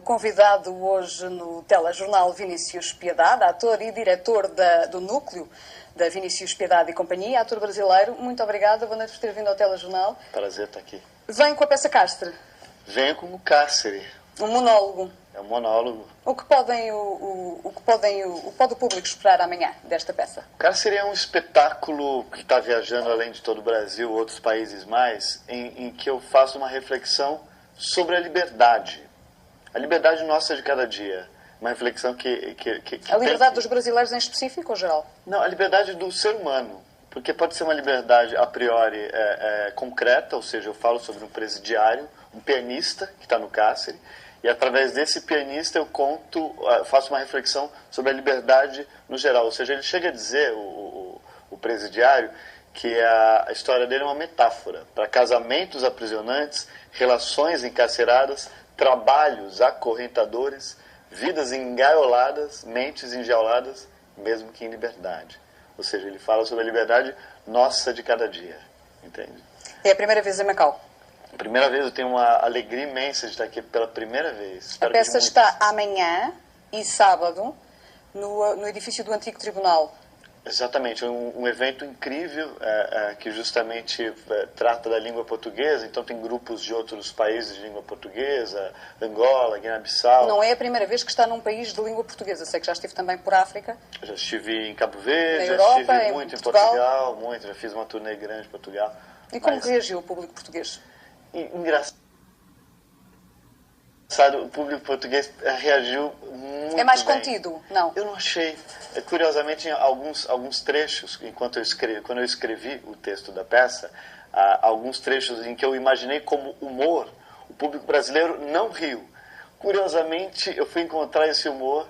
convidado hoje no telejornal Vinícius Piedade, ator e diretor do núcleo da Vinícius Piedade e Companhia, ator brasileiro. Muito obrigada, boa noite por ter vindo ao telejornal. Prazer estar aqui. Vem com a peça Cárcere. Venho com o Cárcere. Um monólogo. É um monólogo. O que pode o público esperar amanhã desta peça? O Cárcere é um espetáculo que está viajando além de todo o Brasil, outros países mais, em que eu faço uma reflexão sobre a liberdade. A liberdade nossa de cada dia. Uma reflexão que a liberdade dos brasileiros em específico ou geral? Não, a liberdade do ser humano. Porque pode ser uma liberdade a priori concreta, ou seja, eu falo sobre um presidiário, um pianista que está no cárcere, e através desse pianista eu faço uma reflexão sobre a liberdade no geral. Ou seja, ele chega a dizer, o presidiário, que a história dele é uma metáfora para casamentos aprisionantes, relações encarceradas, trabalhos acorrentadores, vidas engaioladas, mentes enjauladas, mesmo que em liberdade. Ou seja, ele fala sobre a liberdade nossa de cada dia, entende? É a primeira vez em Macau? Primeira vez, eu tenho uma alegria imensa de estar aqui pela primeira vez. A peça está amanhã e sábado no edifício do Antigo Tribunal. Exatamente, um evento incrível que justamente trata da língua portuguesa, então tem grupos de outros países de língua portuguesa, Angola, Guiné-Bissau. Não é a primeira vez que está num país de língua portuguesa, sei que já estive também por África. Já estive em Cabo Verde, na Europa, estive muito em Portugal, já fiz uma turnê grande em Portugal. E como reagiu o público português? Engraçado, o público português reagiu muito bem. É mais contido? Não. Eu não achei. Curiosamente, em alguns trechos, quando eu escrevi o texto da peça, alguns trechos em que eu imaginei como humor, o público brasileiro não riu. Curiosamente, eu fui encontrar esse humor,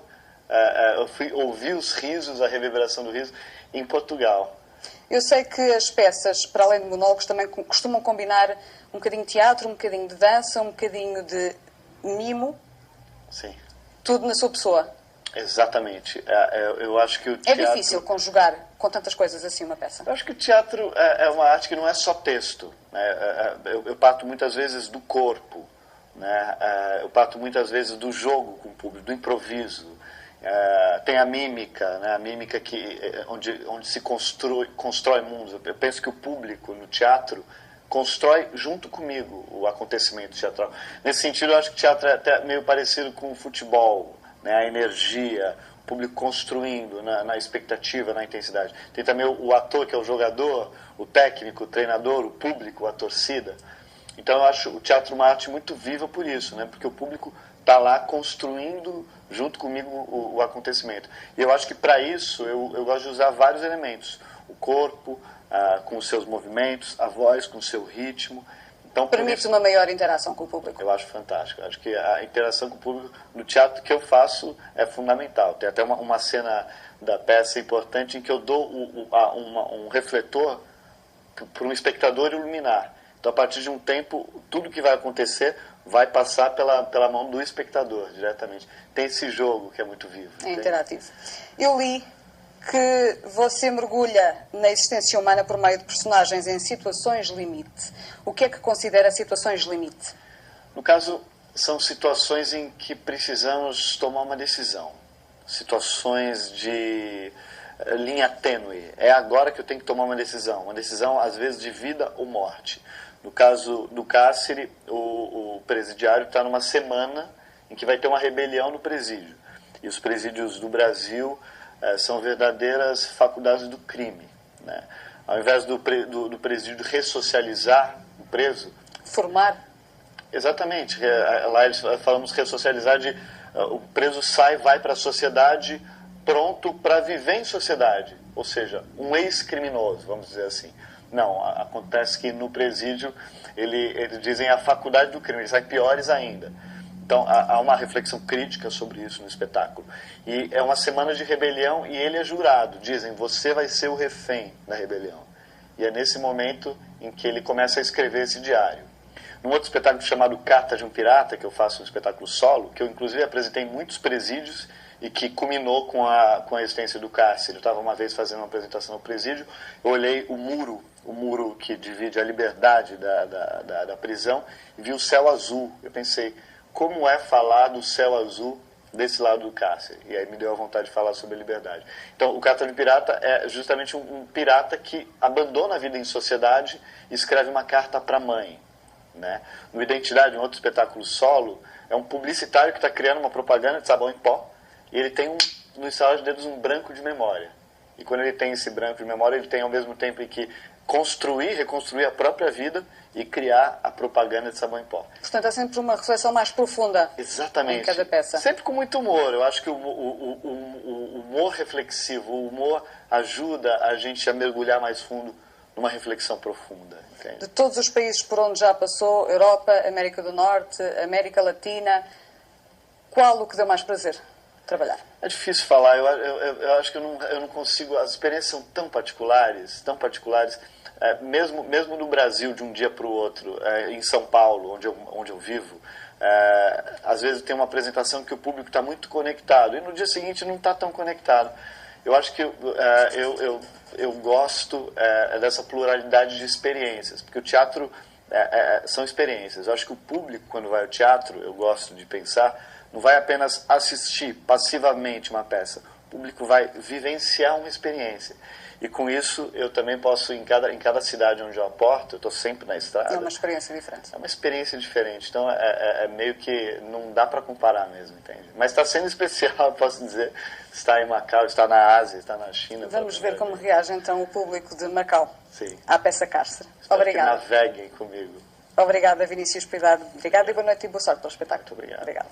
eu fui ouvir os risos, a reverberação do riso, em Portugal. Eu sei que as peças, para além de monólogos, também costumam combinar um bocadinho de teatro, um bocadinho de dança, um bocadinho de mimo. Sim. Tudo na sua pessoa. Exatamente. Eu acho que o teatro... É difícil conjugar com tantas coisas assim uma peça? Eu acho que o teatro é uma arte que não é só texto. Né? Eu parto muitas vezes do corpo. Né? Eu parto muitas vezes do jogo com o público, do improviso. Tem a mímica, né? A mímica onde se constrói mundos. Eu penso que o público no teatro constrói junto comigo o acontecimento teatral. Nesse sentido, eu acho que o teatro é até meio parecido com o futebol, né? A energia, o público construindo na expectativa, na intensidade. Tem também o ator, que é o jogador, o técnico, o treinador, o público, a torcida. Então eu acho o teatro uma arte muito viva por isso, né? Porque o público está lá construindo junto comigo o acontecimento. E eu acho que para isso eu gosto de usar vários elementos. O corpo, com os seus movimentos, a voz com o seu ritmo. Então, permite uma maior interação com o público. Eu acho fantástico. Eu acho que a interação com o público no teatro que eu faço é fundamental. Tem até uma cena da peça importante em que eu dou um refletor para um espectador iluminar. Então, a partir de um tempo, tudo que vai acontecer vai passar pela mão do espectador, diretamente. Tem esse jogo que é muito vivo. É interativo. Eu li que você mergulha na existência humana por meio de personagens em situações limite. O que é que considera situações limite? No caso, são situações em que precisamos tomar uma decisão. Situações de linha tênue. É agora que eu tenho que tomar uma decisão, às vezes de vida ou morte. No caso do cárcere, o presidiário está numa semana em que vai ter uma rebelião no presídio. E os presídios do Brasil são verdadeiras faculdades do crime. Né? Ao invés do presídio ressocializar o preso... Formar? Exatamente. Lá eles falamos ressocializar o preso vai para a sociedade pronto para viver em sociedade. Ou seja, um ex-criminoso, vamos dizer assim. Não, acontece que no presídio eles dizem a faculdade do crime, eles saem piores ainda. Então há uma reflexão crítica sobre isso no espetáculo. E é uma semana de rebelião e ele é jurado. Dizem, você vai ser o refém da rebelião. E é nesse momento em que ele começa a escrever esse diário. Num outro espetáculo chamado Carta de um Pirata, que eu faço um espetáculo solo, que eu inclusive apresentei em muitos presídios e que culminou com a existência do cárcere. Eu estava uma vez fazendo uma apresentação no presídio, eu olhei o muro que divide a liberdade da prisão, e vi o céu azul. Eu pensei, como é falar do céu azul desse lado do cárcere. E aí me deu a vontade de falar sobre a liberdade. Então, o Carta de Pirata é justamente um pirata que abandona a vida em sociedade e escreve uma carta para a mãe. Né? No Identidade, um outro espetáculo solo, é um publicitário que está criando uma propaganda de sabão em pó e ele tem, no estalar de dedos, um branco de memória. E quando ele tem esse branco de memória, ele tem ao mesmo tempo em que reconstruir a própria vida e criar a propaganda de sabão em pó. Portanto, é sempre uma reflexão mais profunda. Exatamente. Em cada peça. Sempre com muito humor. Eu acho que o humor reflexivo, o humor ajuda a gente a mergulhar mais fundo numa reflexão profunda. Entende? De todos os países por onde já passou, Europa, América do Norte, América Latina, qual o que deu mais prazer trabalhar? É difícil falar. Eu acho que eu não consigo. As experiências são tão particulares, tão particulares. Mesmo no Brasil, de um dia para o outro, em São Paulo, onde eu vivo, às vezes tem uma apresentação que o público está muito conectado e no dia seguinte não está tão conectado. Eu acho que eu gosto dessa pluralidade de experiências, porque o teatro são experiências. Eu acho que o público, quando vai ao teatro, eu gosto de pensar, não vai apenas assistir passivamente uma peça. O público vai vivenciar uma experiência. E com isso, eu também posso, em cada cidade onde eu aporto, eu estou sempre na estrada. É uma experiência diferente. É uma experiência diferente. Então, meio que não dá para comparar mesmo, entende? Mas está sendo especial, posso dizer. Está em Macau, está na Ásia, está na China. Vamos ver como reage, então, o público de Macau. Sim. À peça Cárcere. Espero Obrigada. que naveguem comigo. Obrigada, Vinícius Piedade. Obrigada e boa noite e boa sorte pelo espetáculo. Muito obrigado. Obrigada.